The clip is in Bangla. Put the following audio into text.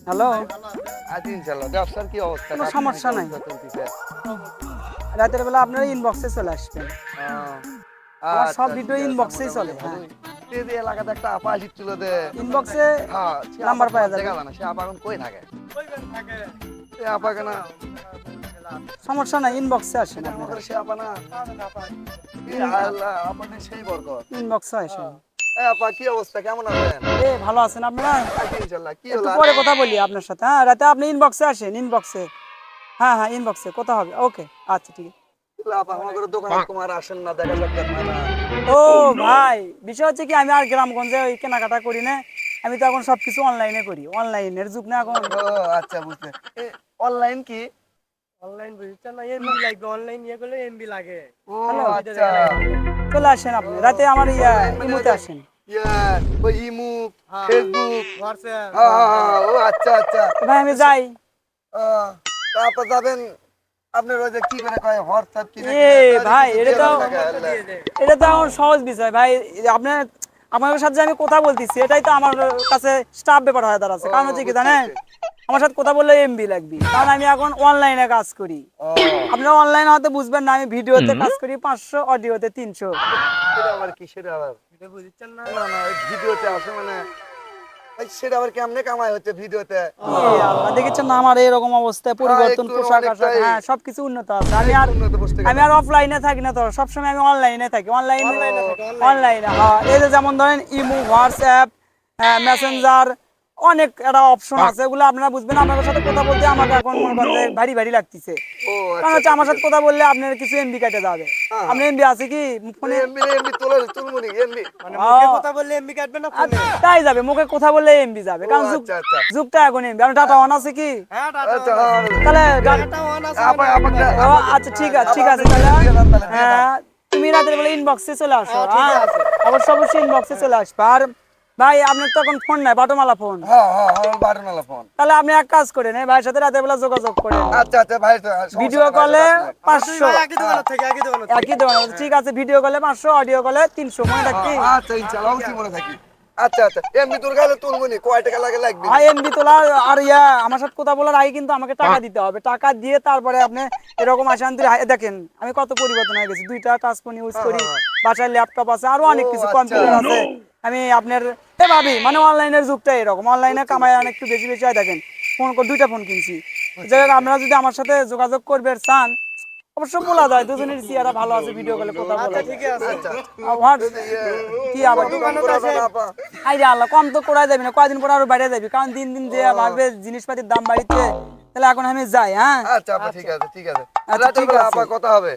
হ্যালো, আছি ইনশাআল্লাহ। ব্যবসার কি অবস্থা? কোনো সমস্যা নাই। রাতের বেলা আপনারা ইনবক্সে চলে আসবেন। আমার সব আচ্ছা ভিডিও ঠিক আছে, ইনবক্সেই মোটামুটি চলে। হ্যাঁ, ভালোই। এই এলাকাতে একটা আপা আসছিল যে, ইনবক্সে হ্যাঁ, সে আপা নাম্বার পাওয়া যাবে। দেখা যায় না। সে আপা এখন কই থাকে? সে আপা কেন? সমস্যা নাই, ইনবক্সে আসেন আপনারা। আমাদের সে আপা না। আল্লাহ, আপনাদের সেই বরকত। ইনবক্সে আসেন। আপা কি অবস্থা? কেমন আছেন? ভালো আছেন আপনারা? আছি ইনশাআল্লাহ। কি একটু হলো? পরে কথা বলি আপনার সাথে। হ্যাঁ, রাতে আপনি ইনবক্সে আসেন, ইনবক্সে। হ্যাঁ, হ্যাঁ, ইনবক্সে কথা হবে। ওকে, আচ্ছা ঠিক আছে। আপা আমাদের দোকানে তোমার আসেন না, দেখা সাক্ষাৎ হয় না। ও ভাই, বিষয় হচ্ছে কি, আমি আর গ্রামগঞ্জে ওই কেনাকাটা করি না। আমি তো এখন সবকিছু অনলাইনে করি। অনলাইনের যুগ না এখন। ও আচ্ছা, বুঝতে। অনলাইন কি? অনলাইন বুঝছেন না, এমবি লাগবে। অনলাইন ইয়ে করলে এমবি লাগে। ও হ্যালো, আচ্ছা। চলে আসেন আপনি রাতে আমার অনলাইন মানে ইমোতে আসেন। ওই ইমু, হ্যাঁ, ফেসবুক। হোয়াটসঅ্যাপ। ও আচ্ছা আচ্ছা। তো ভাই আমি যাই। তারপর যাবেন আপনার ওই যে কি করে কয় হোয়াটসঅ্যাপ কি ভাই, এটা তো দিয়ে দে। এটা তো আমার সহজ বিষয় ভাই। আপনার আপনার সাথে যে আমি কথা বলতেছি, এটাই তো আমার কাছে স্টাফ ব্যাপার হয়ে দাঁড়াচ্ছে। কারণ হচ্ছে কি জানেন, আমার সাথে কথা বললে এমবি লাগবে, কারণ আমি এখন অনলাইনে কাজ করি। আপনারা অনলাইনে হয়তো বুঝবেন না, আমি ভিডিওতে কাজ করি 500, অডিওতে 300। সেটা আবার কি? সেটা আবার এটা বুঝছেন না? না না, ভিডিওতে আছে মানে সেটা আবার কেমনে কামাই হচ্ছে ভিডিওতে? আল্লাহ, দেখেছেন না আমার এরকম অবস্থায় পরিবর্তন, একটু পোশাক আশাক, অনেকটাই হ্যাঁ সবকিছু উন্নত আছে। উন্নত বুঝতে আমি গেলে। আর অফলাইনে থাকি না, তো সবসময় আমি অনলাইনে থাকি। অনলাইনে অনলাইনে থাকে, অনলাইনে, হ্যাঁ। এই যে যেমন ধরেন ইমো, হোয়াটসঅ্যাপ, মেসেঞ্জার, অনেক একটা অপশন আছে, এগুলো আপনারা বুঝবেন। আপনাদের সাথে কথা বলতে আমাকে এখন মনে করেন যে ভারী ভারী লাগতেছে। ও কারণ আচ্ছা হচ্ছে আমার ঠিক সাথে আছে। কথা বললে আপনার কিছু এমবি কেটে যাবে। হ্যাঁ, আপনার এমবি আছে কি ফোনে? এমবি এমবি তুলমুনি এমবি। মানে মুখে কথা বললে এমবি কাটবে না ফোনে? তাই যাবে, মুখে কথা বললে এমবি যাবে, ও কারণ আচ্ছা আচ্ছা যুগটা এখন এমবি। আপনার ডাটা অন আছে কি? হ্যাঁ, ডাটা আচ্ছা। অন আছে। তাহলে ডাটা অন আছে আপা মানে আপা এমবি লাগে। আচ্ছা ঠিক আছে, ঠিক আছে আপনি তাহলে। দিয়ে দেন, তাহলে দিয়ে দেন। হ্যাঁ, তুমি রাতের বেলা ইনবক্সে চলে আসো। ঠিক হ্যাঁ, আছে। অবশ্যই অবশ্যই ইনবক্সে চলে আসবে। আর ভাই, আপনার তো এখন ফোন নাই, বাটোমালা ফোন। হ্যাঁ হ্যাঁ হ্যাঁ, বাটনওয়ালা ফোন। তাহলে আপনি এক কাজ করেন, এই ভাইয়ের সাথে রাতের বেলা যোগাযোগ করেন। আচ্ছা আচ্ছা ভাই, ভিডিও কলে আমরা দুই 500, ভাই একই দোকানে থেকে, একই দোকানে থেকে। একই দেওয়া ঠিক আছে। ভিডিও কলে 500, অডিও কলে 300, মনে থাকি? আচ্ছা ইনশাআল্লাহ অবশ্যই মনে থাকি। আচ্ছা আচ্ছা, এমনি তোর কাছে তুলমুনি কয় টাকা লাগবে? আর এমবি তোলা আর আমার সাথে কথা বলার আগে কিন্তু আমাকে টাকা দিতে হবে। টাকা দিয়ে তারপরে আপনি এরকম আসেন। দেখেন আমি কত পরিবর্তন হয়ে গেছি। 2টা টাচ ফোন ইউজ করি, বাসায় ল্যাপটপ আছে, আরো অনেক কিছু, আচ্ছা। কম্পিউটার আছে। আমি আপনার ভাবি মানে অনলাইনের যুগটা এরকম। অনলাইনে কামাই অনেক একটু বেশি বেশি হয়। দেখেন, ফোন 2টা ফোন কিনছি। যাই হোক, আপনারা যদি আমার সাথে যোগাযোগ করবে চান, অবশ্য বলা যায়। দুজনের চেহারা ভালো আছে, ভিডিও কলে কথা বলা আচ্ছা যায়। ঠিক আছে। আচ্ছা কি আবার দোকান করা না আপা? আইরে আল্লাহ, কম তো করা যাবে না, কয়দিন পর আরো বাইরে যাবি, কারণ দিন দিন যে ভাবে জিনিসপাতির দাম বাড়িচ্ছে। তাহলে এখন আমি যাই। হ্যাঁ, আচ্ছা আপা, ঠিক আছে ঠিক আছে। আচ্ছা, রাতের ঠিক বেলা আছে। আপা কথা হবে।